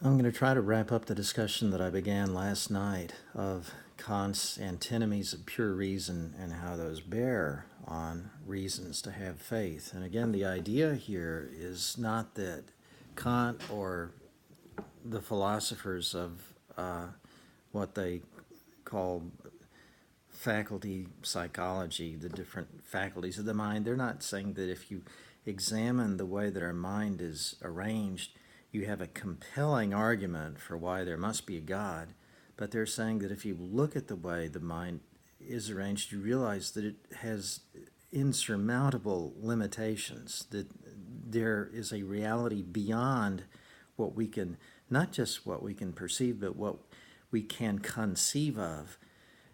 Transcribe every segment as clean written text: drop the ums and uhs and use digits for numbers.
I'm going to try to wrap up the discussion that I began last night of Kant's antinomies of pure reason and how those bear on reasons to have faith. And again, the idea here is not that Kant or the philosophers of what they call faculty psychology, the different faculties of the mind, they're not saying that if you examine the way that our mind is arranged, you have a compelling argument for why there must be a God. But they're saying that if you look at the way the mind is arranged, you realize that it has insurmountable limitations, that there is a reality beyond what we can, not just what we can perceive, but what we can conceive of.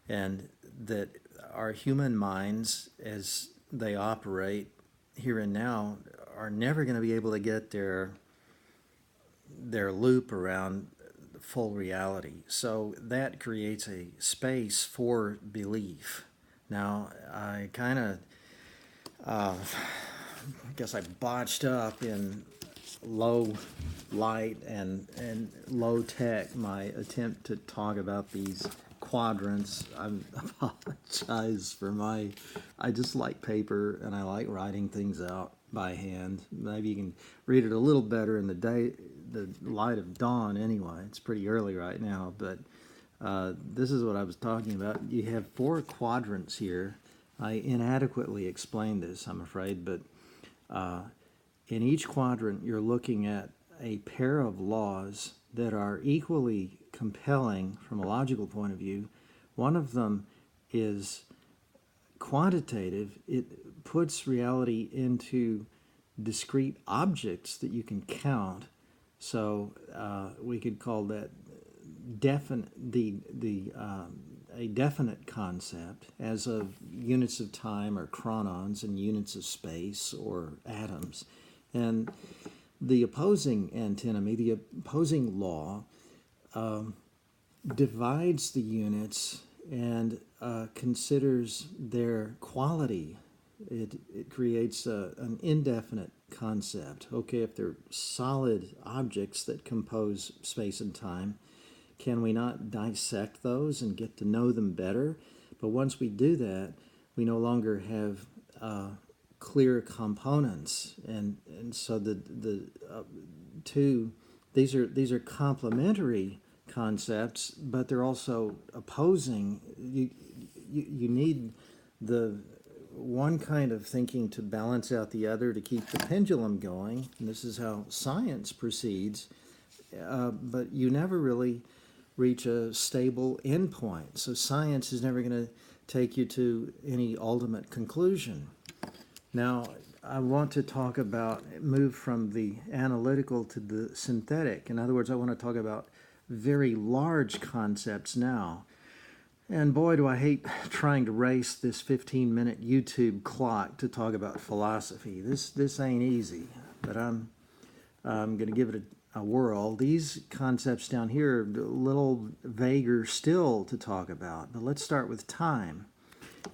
And that our human minds, as they operate here and now, are never going to be able to get their loop around full reality. So that creates a space for belief. Now, I kind of, I guess I botched up in low light and low tech my attempt to talk about these quadrants. I apologize for I just like paper and I like writing things out by hand. Maybe you can read it a little better in the light of dawn anyway. It's pretty early right now, but this is what I was talking about. You have four quadrants here. I inadequately explained this, I'm afraid, but in each quadrant you're looking at a pair of laws that are equally compelling from a logical point of view. One of them is quantitative. It puts reality into discrete objects that you can count. So we could call that a definite concept, as of units of time or chronons and units of space or atoms. And the opposing antinomy, the opposing law, divides the units and considers their quality. It creates an indefinite concept. Okay, if they're solid objects that compose space and time, can we not dissect those and get to know them better? But once we do that, we no longer have clear components, and so the two these are complementary concepts, but they're also opposing. You need the one kind of thinking to balance out the other to keep the pendulum going, and this is how science proceeds. But you never really reach a stable endpoint. So science is never going to take you to any ultimate conclusion. Now, I want to move from the analytical to the synthetic. In other words, I want to talk about very large concepts now. And boy, do I hate trying to race this 15-minute YouTube clock to talk about philosophy. This ain't easy, but I'm going to give it a whirl. These concepts down here are a little vaguer still to talk about, but let's start with time.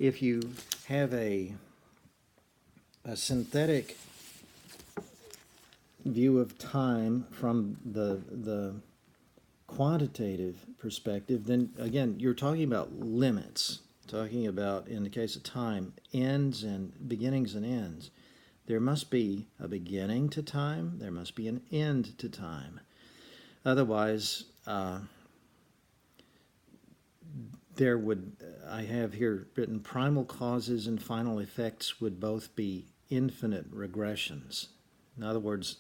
If you have a synthetic view of time from the quantitative perspective, then again, you're talking about limits, talking about, in the case of time, ends and beginnings and ends. There must be a beginning to time, there must be an end to time. Otherwise, I have here written, primal causes and final effects would both be infinite regressions. In other words,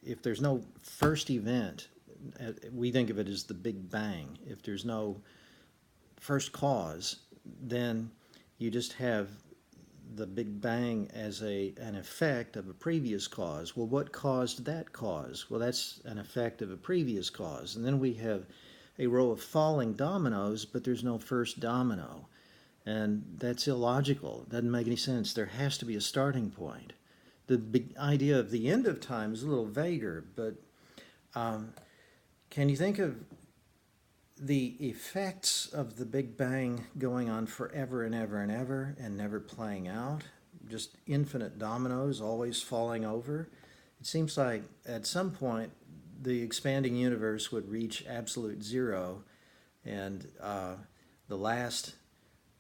if there's no first event, we think of it as the Big Bang. If there's no first cause, then you just have the Big Bang as an effect of a previous cause. Well, what caused that cause? Well, that's an effect of a previous cause. And then we have a row of falling dominoes, but there's no first domino. And that's illogical. It doesn't make any sense. There has to be a starting point. The big idea of the end of time is a little vaguer, but can you think of the effects of the Big Bang going on forever and ever and ever and never playing out? Just infinite dominoes always falling over? It seems like at some point the expanding universe would reach absolute zero, and the last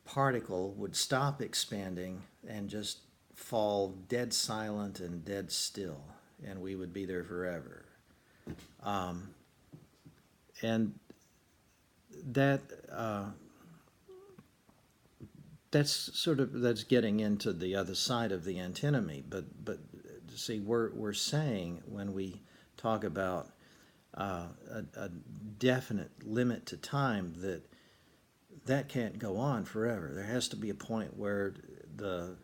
particle would stop expanding and just fall dead silent and dead still, and we would be there forever. And that that's getting into the other side of the antinomy. But see, we're saying when we talk about a definite limit to time that can't go on forever. There has to be a point where the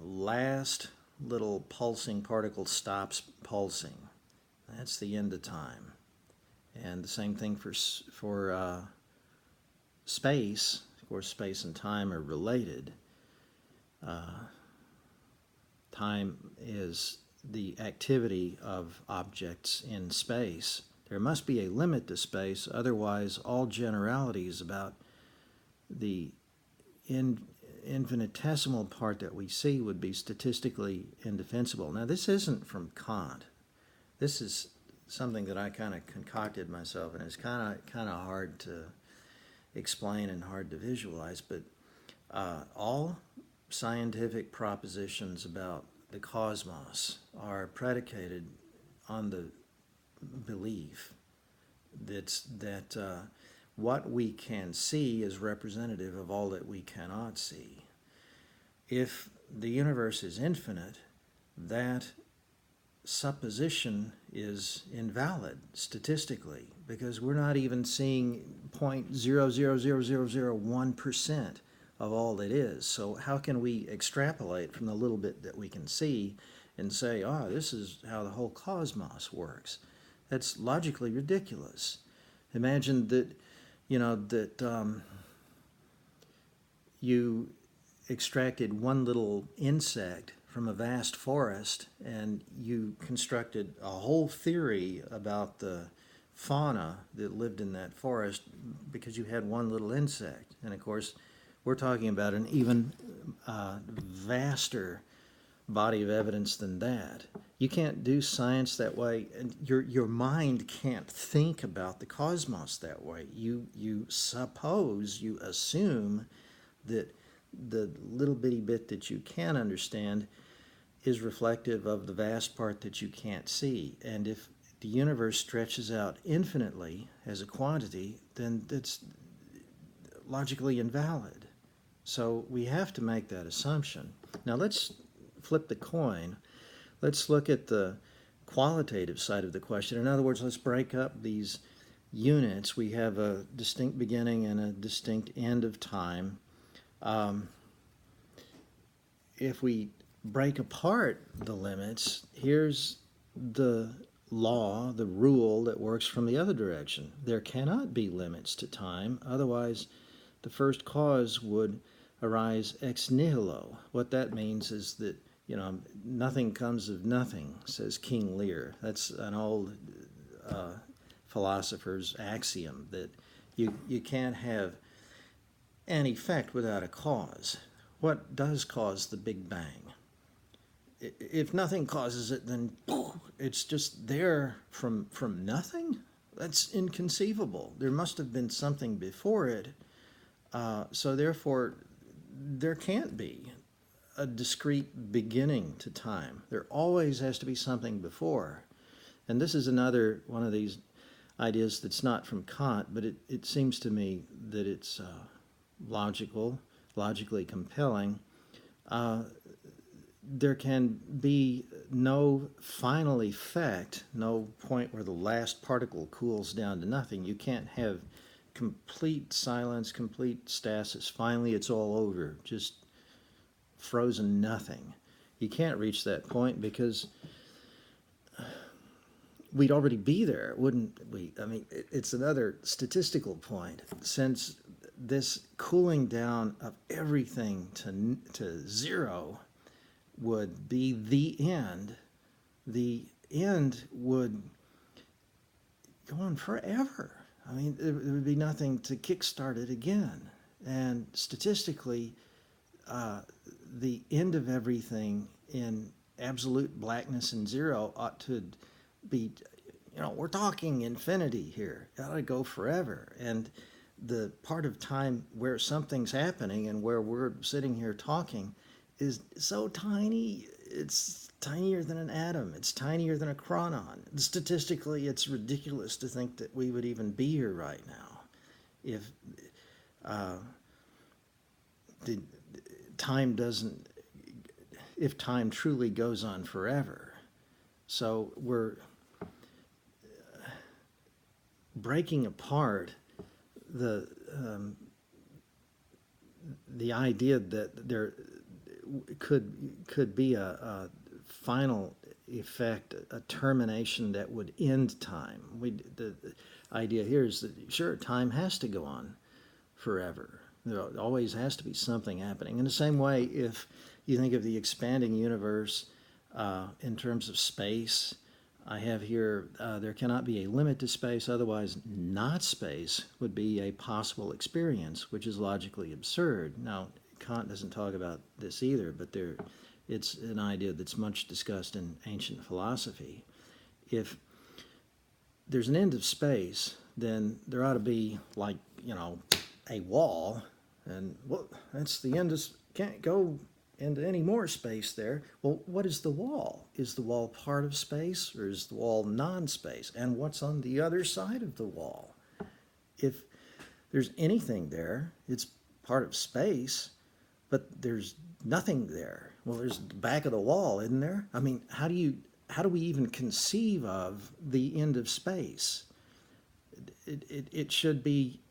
last little pulsing particle stops pulsing. That's the end of time. And the same thing for space. Of course, space and time are related. Time is the activity of objects in space. There must be a limit to space, otherwise all generalities about the infinitesimal part that we see would be statistically indefensible. Now, this isn't from Kant. This is something that I kind of concocted myself, and it's kind of hard to explain and hard to visualize. But all scientific propositions about the cosmos are predicated on the belief that what we can see is representative of all that we cannot see. If the universe is infinite, that supposition is invalid statistically, because we're not even seeing 0.00001% of all that is. So how can we extrapolate from the little bit that we can see and say, this is how the whole cosmos works? That's logically ridiculous. Imagine that, you extracted one little insect from a vast forest and you constructed a whole theory about the fauna that lived in that forest because you had one little insect. And of course, we're talking about an even vaster body of evidence than that. You can't do science that way, and your mind can't think about the cosmos that way. You assume that the little bitty bit that you can understand is reflective of the vast part that you can't see. And if the universe stretches out infinitely as a quantity, then that's logically invalid. So we have to make that assumption. Now let's flip the coin. Let's look at the qualitative side of the question. In other words, let's break up these units. We have a distinct beginning and a distinct end of time. If we break apart the limits, here's the law, the rule that works from the other direction. There cannot be limits to time, otherwise the first cause would arise ex nihilo. What that means is that, nothing comes of nothing, says King Lear. That's an old philosopher's axiom, that you can't have an effect without a cause. What does cause the Big Bang? If nothing causes it, then it's just there from nothing? That's inconceivable. There must have been something before it. So therefore, there can't be a discrete beginning to time. There always has to be something before. And this is another one of these ideas that's not from Kant, but it seems to me that it's logically compelling. There can be no final effect, no point where the last particle cools down to nothing. You can't have complete silence, complete stasis. Finally, it's all over, just frozen nothing. You can't reach that point because we'd already be there, wouldn't we? I mean, it's another statistical point. Since this cooling down of everything to zero would be the end would go on forever. I mean, there would be nothing to kickstart it again. And statistically, the end of everything in absolute blackness and zero ought to be, we're talking infinity here. It ought to go forever. And the part of time where something's happening and where we're sitting here talking is so tiny. It's tinier than an atom. It's tinier than a chronon. Statistically, it's ridiculous to think that we would even be here right now if the time doesn't, if time truly goes on forever. So we're breaking apart the idea that there could be a final effect, a termination that would end time. The idea here is that, sure, time has to go on forever. There always has to be something happening. In the same way, if you think of the expanding universe in terms of space, I have here, there cannot be a limit to space, otherwise not space would be a possible experience, which is logically absurd. Now, Kant doesn't talk about this either, but it's an idea that's much discussed in ancient philosophy. If there's an end of space, then there ought to be, like, a wall, and well, that's the end of, can't go into any more space there. Well, what is the wall? Is the wall part of space, or is the wall non-space? And what's on the other side of the wall? If there's anything there, it's part of space, but there's nothing there. Well, there's the back of the wall, isn't there? I mean, how do we even conceive of the end of space? It should be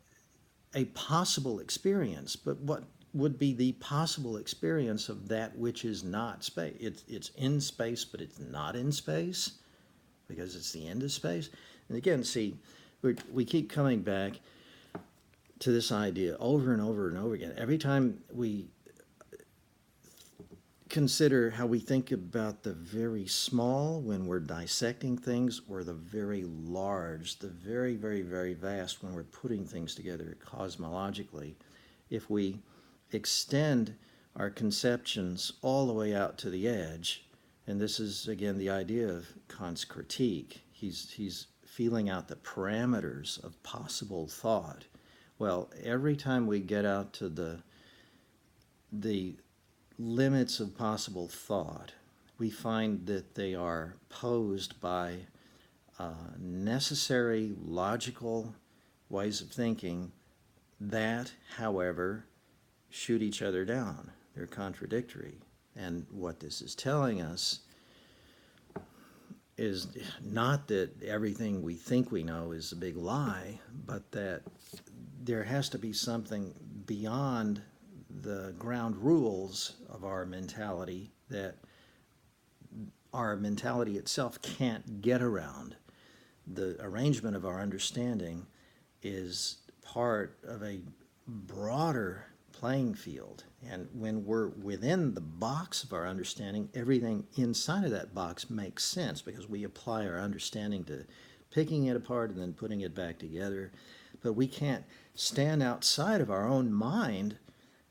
a possible experience, but what would be the possible experience of that which is not space? It's in space, but it's not in space because it's the end of space. And again, see, we keep coming back to this idea over and over and over again. Every time we consider how we think about the very small when we're dissecting things, or the very large, the very, very, very vast when we're putting things together cosmologically, if we extend our conceptions all the way out to the edge, and this is again the idea of Kant's critique, he's feeling out the parameters of possible thought. Well, every time we get out to the limits of possible thought, we find that they are posed by necessary logical ways of thinking that, however, shoot each other down. They're contradictory. And what this is telling us is not that everything we think we know is a big lie, but that there has to be something beyond the ground rules of our mentality that our mentality itself can't get around. The arrangement of our understanding is part of a broader playing field, and when we're within the box of our understanding, everything inside of that box makes sense because we apply our understanding to picking it apart and then putting it back together. But we can't stand outside of our own mind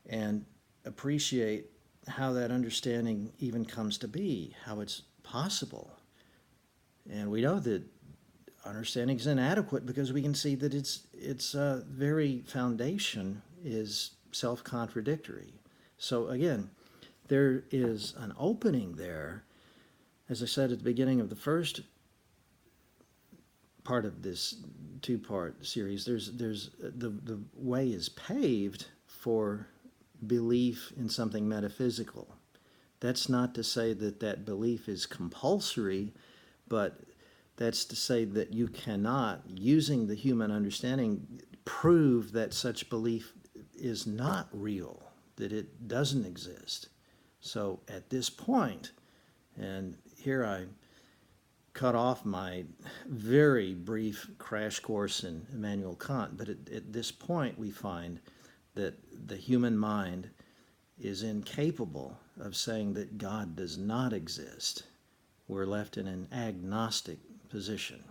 and appreciate how that understanding even comes to be, how it's possible. And we know that understanding is inadequate because we can see that its very foundation is self-contradictory. So again, there is an opening there. As I said at the beginning of the first part of this two-part series, there's the way is paved for belief in something metaphysical. That's not to say that that belief is compulsory, but that's to say that you cannot, using the human understanding, prove that such belief is not real, that it doesn't exist. So at this point, and here I cut off my very brief crash course in Immanuel Kant, but at this point we find that the human mind is incapable of saying that God does not exist. We're left in an agnostic position.